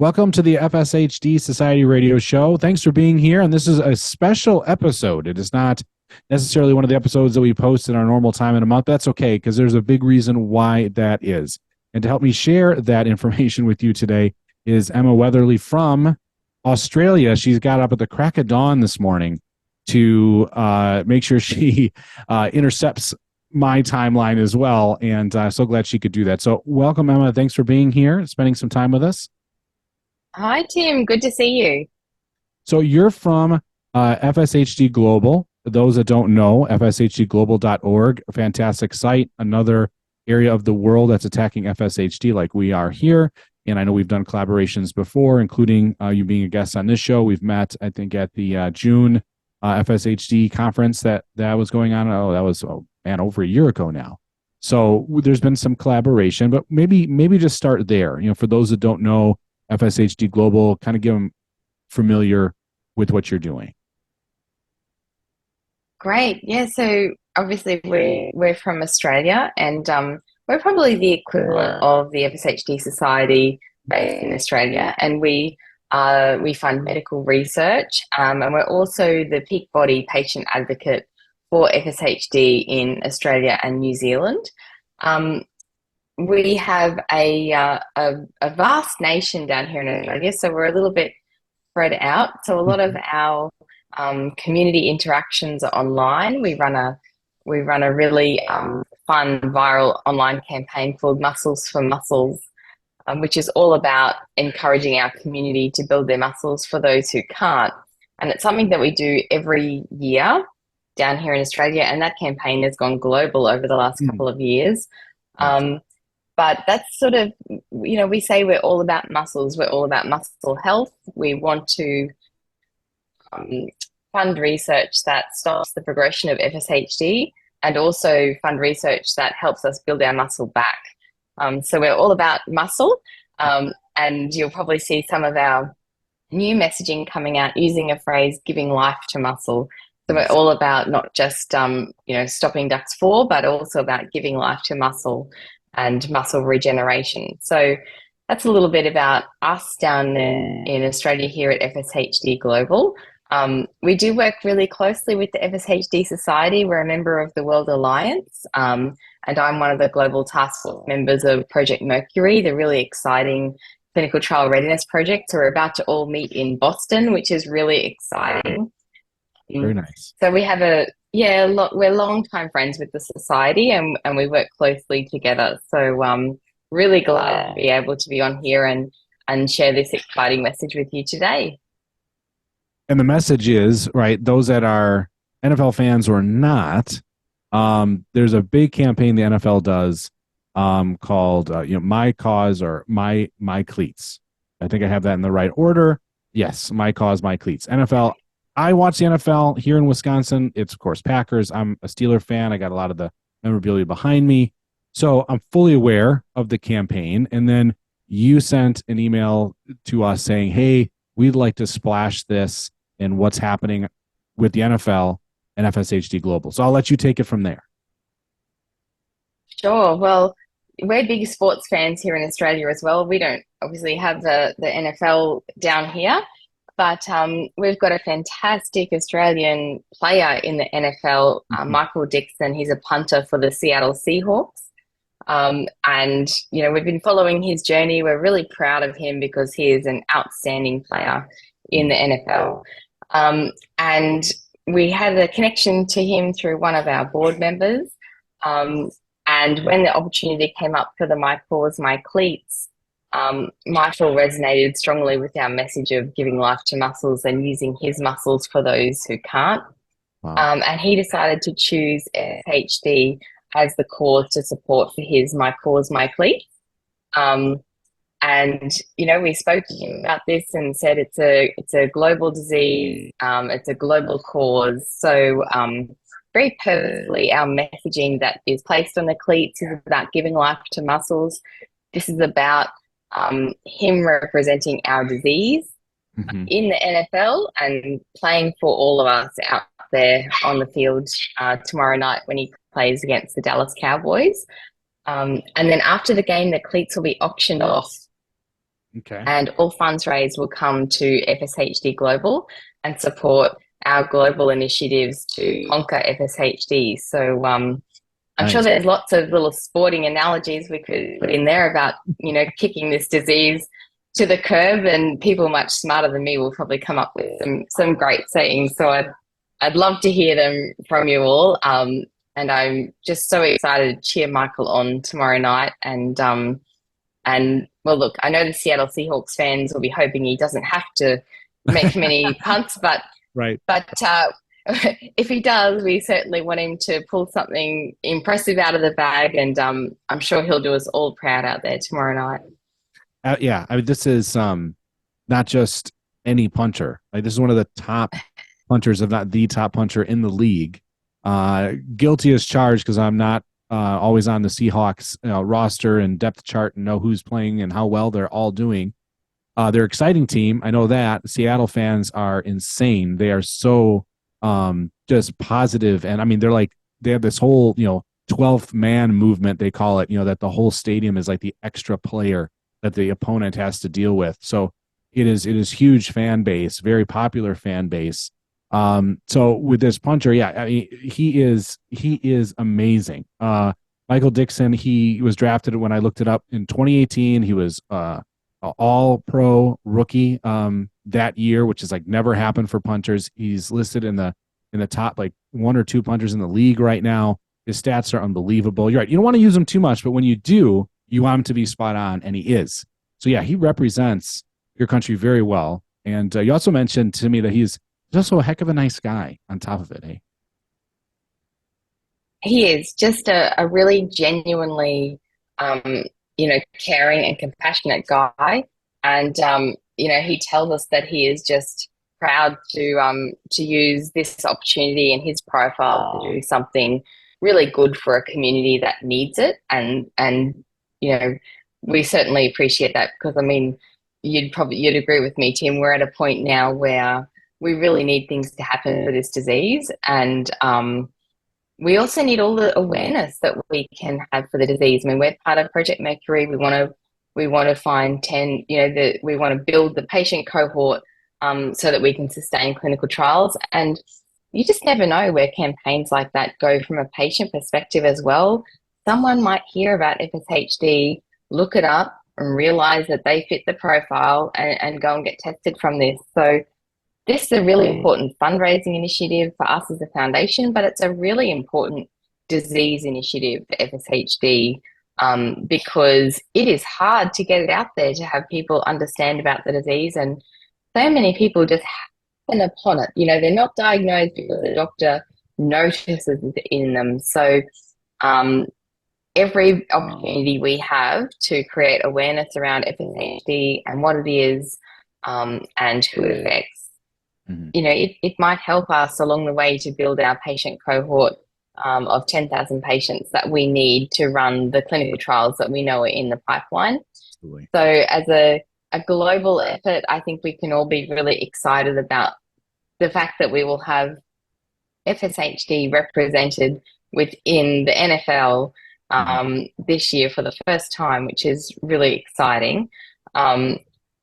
Welcome to the FSHD Society Radio Show. Thanks for being here. And this is a special episode. It is not necessarily one of the episodes that we post in our normal time in a month. That's okay, because there's a big reason why that is. And to help me share that information with you today is Emma Weatherley from Australia. She's got up at the crack of dawn this morning to make sure she intercepts my timeline as well. And so glad she could do that. So welcome, Emma. Thanks for being here, spending some time with us. Hi, Tim. Good to see you. So you're from FSHD Global. Those that don't know, fshdglobal.org, a fantastic site, another area of the world that's attacking FSHD like we are here. And I know we've done collaborations before, including you being a guest on this show. We've met, I think, at the June FSHD conference that was going on. Oh, that was, over a year ago now. So there's been some collaboration, but maybe just start there. You know, for those that don't know FSHD Global, kind of get them familiar with what you're doing. Great. Yeah, so obviously we're from Australia, and we're probably the equivalent of the FSHD Society based in Australia, and we fund medical research, and we're also the peak body patient advocate for FSHD in Australia and New Zealand. We have a vast nation down here in Australia, so we're a little bit spread out. So a lot of our community interactions are online. We run a really fun viral online campaign called Muscles for Muscles, which is all about encouraging our community to build their muscles for those who can't. And it's something that we do every year down here in Australia, and that campaign has gone global over the last couple of years. But that's sort of, we say we're all about muscles. We're all about muscle health. We want to fund research that stops the progression of FSHD and also fund research that helps us build our muscle back. So we're all about muscle, and you'll probably see some of our new messaging coming out using a phrase, giving life to muscle. So we're all about not just, stopping DUX4, but also about giving life to muscle and muscle regeneration. So that's a little bit about us down there in Australia here at FSHD Global. We do work really closely with the FSHD Society. We're a member of the World Alliance, and I'm one of the global task force members of Project Mercury, the really exciting clinical trial readiness project. So we're about to all meet in Boston, which is really exciting. Very nice. So we have we're longtime friends with the society, and we work closely together. So really glad to be able to be on here and share this exciting message with you today. And the message is, right, those that are NFL fans or not, there's a big campaign the NFL does called My Cause or My Cleats. I think I have that in the right order. Yes, My Cause, My Cleats. NFL. I watch the NFL here in Wisconsin. It's, of course, Packers. I'm a Steeler fan. I got a lot of the memorabilia behind me. So I'm fully aware of the campaign. And then you sent an email to us saying, hey, we'd like to splash this and what's happening with the NFL and FSHD Global. So I'll let you take it from there. Sure. Well, we're big sports fans here in Australia as well. We don't obviously have the NFL down here, but we've got a fantastic Australian player in the NFL, Michael Dixon. He's a punter for the Seattle Seahawks. And, we've been following his journey. We're really proud of him because he is an outstanding player in the NFL. And we had a connection to him through one of our board members. And when the opportunity came up for the My Cause, My Cleats, Michael resonated strongly with our message of giving life to muscles and using his muscles for those who can't. Wow. And he decided to choose FSHD as the cause to support for his My Cause, My Cleats. And, we spoke to him about this and said it's a global disease, it's a global cause. So very purposely, our messaging that is placed on the cleats is about giving life to muscles. This is about him representing our disease in the NFL and playing for all of us out there on the field tomorrow night when he plays against the Dallas Cowboys. And then after the game, the cleats will be auctioned off. Okay. and all funds raised will come to FSHD Global and support our global initiatives to conquer FSHD. So I'm sure Nice. there's lots of little sporting analogies we could put in there about, kicking this disease to the curb, and people much smarter than me will probably come up with some great sayings. So I'd love to hear them from you all. And I'm just so excited to cheer Michael on tomorrow night. And well, look, I know the Seattle Seahawks fans will be hoping he doesn't have to make many punts, but Right. but if he does, we certainly want him to pull something impressive out of the bag, and I'm sure he'll do us all proud out there tomorrow night. Yeah, I mean, this is not just any puncher. Like, this is one of the top punchers, if not the top puncher in the league. Guilty as charged because I'm not always on the Seahawks roster and depth chart and know who's playing and how well they're all doing. They're an exciting team. I know that. Seattle fans are insane. They are so just positive, and I mean, they have this whole 12th man movement, they call it. That the whole stadium is like the extra player that the opponent has to deal with. So it is huge fan base, very popular fan base. So with this puncher, yeah, I mean, he is amazing. Michael Dixon, he was drafted when I looked it up in 2018. He was all pro rookie that year, which is like never happened for punters. He's listed in the top like one or two punters in the league right now. His stats are unbelievable. You're right. You don't want to use him too much, but when you do, you want him to be spot on, and he is. So yeah, he represents your country very well. And you also mentioned to me that he's also a heck of a nice guy on top of it, eh? He is just a really genuinely, caring and compassionate guy. And, he tells us that he is just proud to use this opportunity and his profile to do something really good for a community that needs it. And, we certainly appreciate that because, I mean, you'd agree with me, Tim, we're at a point now where we really need things to happen for this disease. And, we also need all the awareness that we can have for the disease. I mean, we're part of Project Mercury. We want to find 10, we want to build the patient cohort so that we can sustain clinical trials. And you just never know where campaigns like that go from a patient perspective as well. Someone might hear about FSHD, look it up, and realize that they fit the profile and go and get tested from this. So this is a really important fundraising initiative for us as a foundation, but it's a really important disease initiative for FSHD because it is hard to get it out there to have people understand about the disease. And so many people just happen upon it. They're not diagnosed because the doctor notices it in them. So um, every opportunity we have to create awareness around FSHD and what it is and who it affects, Mm-hmm. it might help us along the way to build our patient cohort of 10,000 patients that we need to run the clinical trials that we know are in the pipeline. Absolutely. So as a global effort, I think we can all be really excited about the fact that we will have FSHD represented within the NFL this year for the first time, which is really exciting.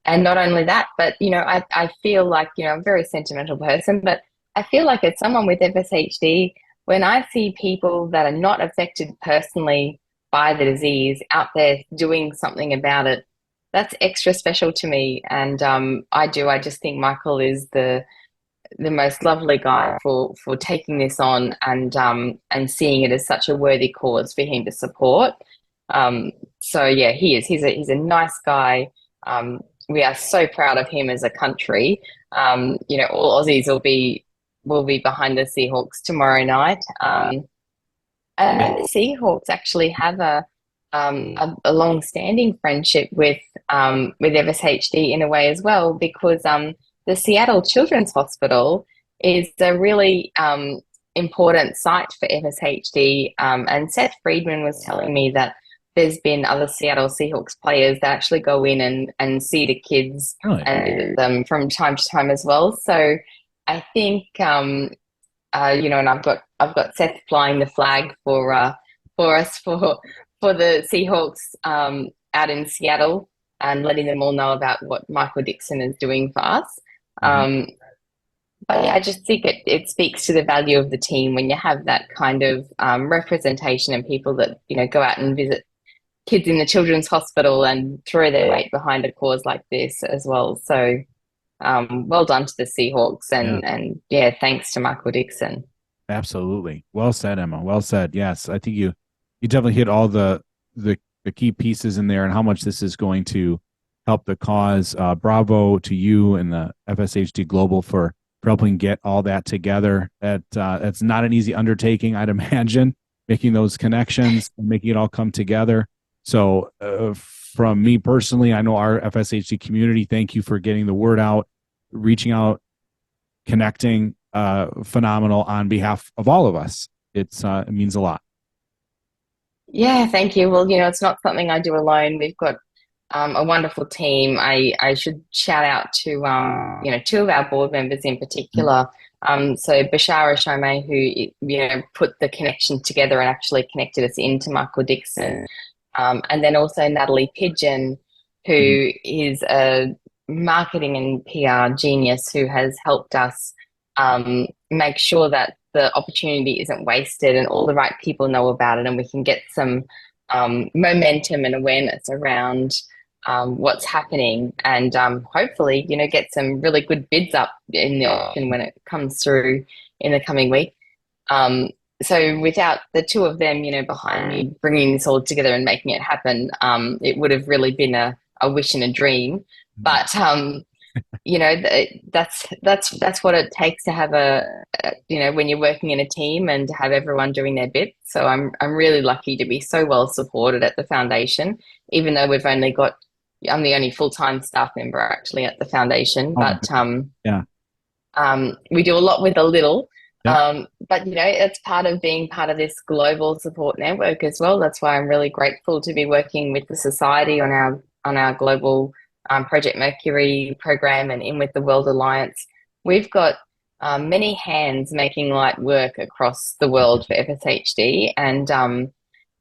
And not only that, but I feel like I'm a very sentimental person, but I feel like as someone with FSHD, when I see people that are not affected personally by the disease out there doing something about it, that's extra special to me. And I just think Michael is the most lovely guy for taking this on and seeing it as such a worthy cause for him to support. So yeah, he is. He's a nice guy. We are so proud of him as a country. All Aussies will be behind the Seahawks tomorrow night. And the Seahawks actually have a long-standing friendship with FSHD in a way as well, because the Seattle Children's Hospital is a really important site for FSHD. And Seth Friedman was telling me that there's been other Seattle Seahawks players that actually go in and see the kids Really? and visit them from time to time as well. So I think and I've got Seth flying the flag for us for the Seahawks out in Seattle. and letting them all know about what Michael Dixon is doing for us. Mhm. Um, but yeah, I just think it speaks to the value of the team when you have that kind of representation and people that, go out and visit kids in the children's hospital and throw their weight behind a cause like this as well. So well done to the Seahawks Yeah, and yeah, thanks to Michael Dixon. absolutely. Well said, Emma. Well said. Yes, I think you definitely hit all the the key pieces in there and how much this is going to help the cause. Bravo to you and the FSHD Global for helping get all that together. That's not an easy undertaking, I'd imagine, making those connections and making it all come together. So, from me personally, I know our FSHD community. Thank you for getting the word out, reaching out, connecting. Phenomenal on behalf of all of us. It means a lot. Yeah, thank you. Well, it's not something I do alone. We've got a wonderful team. I should shout out to two of our board members in particular. So Bashara Shomei, who put the connection together and actually connected us into Michael Dixon, and then also Natalie Pigeon, Mhm. who is a marketing and PR genius who has helped us make sure that the opportunity isn't wasted and all the right people know about it, and we can get some momentum and awareness around what's happening, and hopefully, get some really good bids up in the auction when it comes through in the coming week. Um, so without the two of them, behind me bringing this all together and making it happen, it would have really been a wish and a dream. But that's what it takes to have when you're working in a team and to have everyone doing their bit. So I'm really lucky to be so well supported at the foundation, even though I'm the only full-time staff member actually at the foundation, Oh my but goodness. Yeah. we do a lot with a little. Yep. But it's part of being part of this global support network as well. That's why I'm really grateful to be working with the society on our global Project Mercury program and in with the World Alliance. We've got many hands making light work across the world for FSHD, and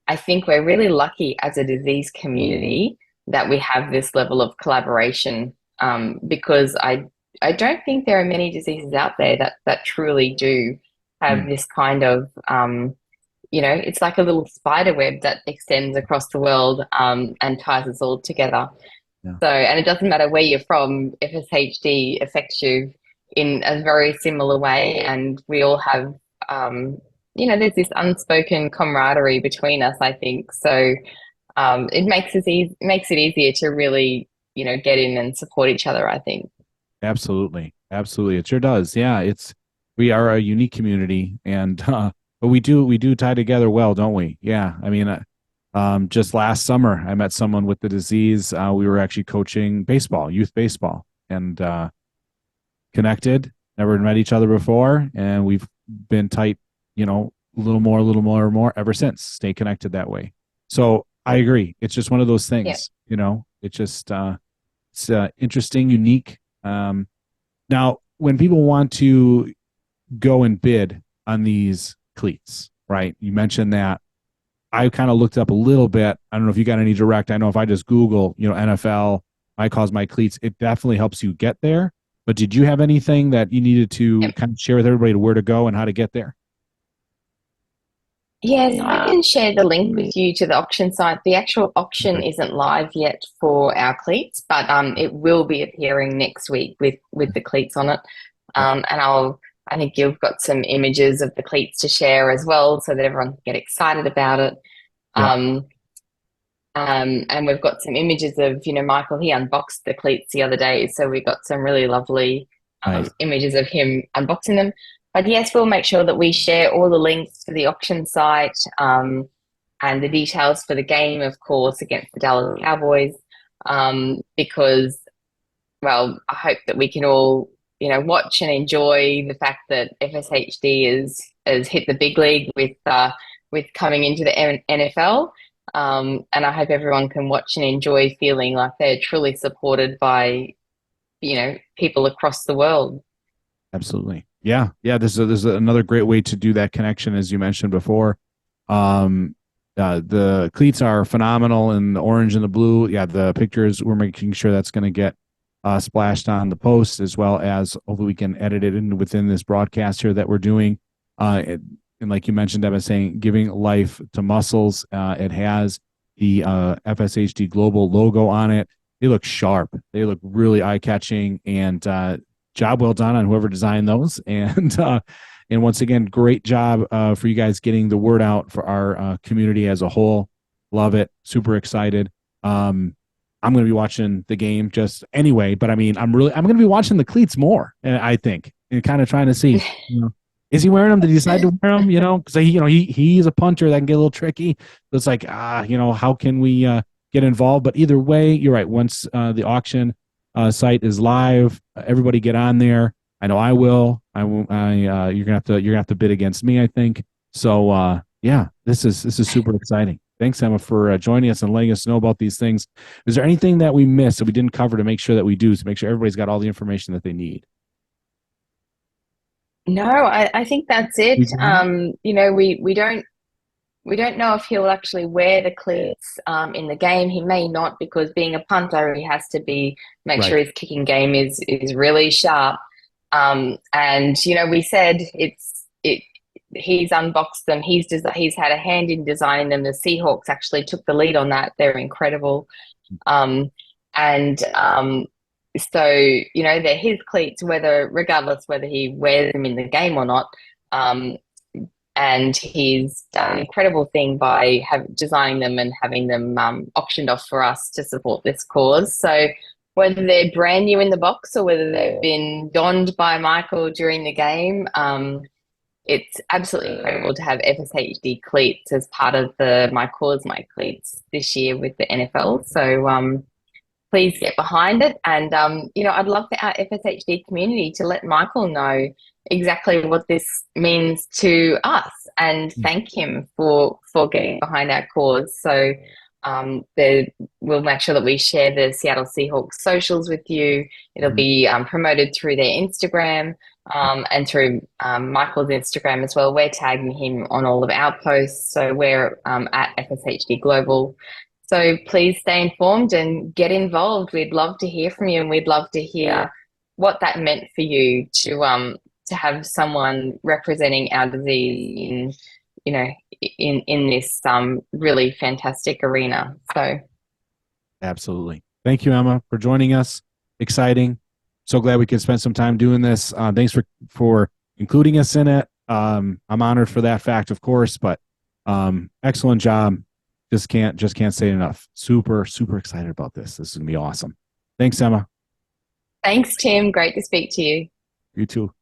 I think we're really lucky as a disease community that we have this level of collaboration because I don't think there are many diseases out there that truly do have Mm. this kind of it's like a little spider web that extends across the world and ties us all together. Yeah. So, and it doesn't matter where you're from, FSHD affects you in a very similar way, and we all have there's this unspoken camaraderie between us, I think. So it makes it easier to really get in and support each other, I think. Absolutely. Absolutely. It sure does. Yeah. We are a unique community and, but we do tie together well, don't we? Yeah. I mean, just last summer, I met someone with the disease. We were actually coaching baseball, youth baseball, and connected. Never met each other before, and we've been tight. A little more ever since. Stay connected that way. So I agree. It's just one of those Yeah. things. It just it's interesting, unique. Now, when people want to go and bid on these cleats, right? You mentioned that I kind of looked up a little bit. I don't know if you got any direct. I know if I just Google, NFL, my cause, my cleats, it definitely helps you get there. But did you have anything that you needed to Yep. kind of share with everybody to where to go and how to get there? Yes, I can share the link with you to the auction site. The actual auction Perfect. isn't live yet for our cleats, but it will be appearing next week with the cleats on it. Yep. And I think you've got some images of the cleats to share as well, so that everyone can get excited about it. Yep. Um, and we've got some images of, Michael, he unboxed the cleats the other day. So we got some really lovely Nice. images of him unboxing them. But yes, we'll make sure that we share all the links to the auction site and the details for the game, of course, against the Dallas Cowboys. Because, well, I hope that we can all, watch and enjoy the fact that FSHD has hit the big league with coming into the NFL. And I hope everyone can watch and enjoy feeling like they're truly supported by, people across the world. Absolutely. Yeah. Yeah. This is another great way to do that connection, as you mentioned before. Um, The cleats are phenomenal in the orange and the blue. Yeah, the pictures, we're making sure that's going to get splashed on the post, as well as hopefully we can edit it in within this broadcast here that we're doing. And like you mentioned, I was saying, giving life to muscles. It has the FSHD Global logo on it. They look sharp. They look really eye catching, and job well done on whoever designed those. And once again, great job for you guys getting the word out for our community as a whole. Love it. Super excited. I'm going to be watching the game just anyway, but I mean, I'm going to be watching the cleats more, I think, and kind of trying to see, is he wearing them? Did he decide to wear them? Because he's a punter that can get a little tricky. So it's like, how can we get involved? But either way, you're right. Once the auction site is live, everybody get on there. I know I will. You're gonna have to bid against me, I think. So yeah, this is super exciting. Thanks, Emma, for joining us and letting us know about these things. Is there anything that we missed that we didn't cover to make sure that we do, to make sure everybody's got all the information that they need? No, I think that's it. We don't know if he'll actually wear the cleats in the game. He may not, because being a punter, he has to make Right. sure his kicking game is really sharp. And we said he's unboxed them. He's had a hand in designing them. The Seahawks actually took the lead on that. They're incredible. And so they're his cleats, regardless whether he wears them in the game or not. And he's done an incredible thing by designing them and having them auctioned off for us to support this cause. So whether they're brand new in the box or whether they've been donned by Michael during the game, it's absolutely incredible to have FSHD cleats as part of the My Cause, My Cleats this year with the NFL. So please get behind it. And, I'd love for our FSHD community to let Michael know exactly what this means to us and thank him for getting behind our cause. So we'll make sure that we share the Seattle Seahawks socials with you. It'll be promoted through their Instagram and through Michael's Instagram as well. We're tagging him on all of our posts. So we're at FSHD Global. So please stay informed and get involved. We'd love to hear from you, and we'd love to hear what that meant for you to have someone representing our disease in this really fantastic arena. So Absolutely. Thank you, Emma, for joining us. Exciting. So glad we could spend some time doing this. Thanks for including us in it. I'm honored for that fact, of course, but excellent job. Just can't say it enough. Super, super excited about this. This is gonna be awesome. Thanks, Emma. thanks, Tim. Great to speak to you. You too.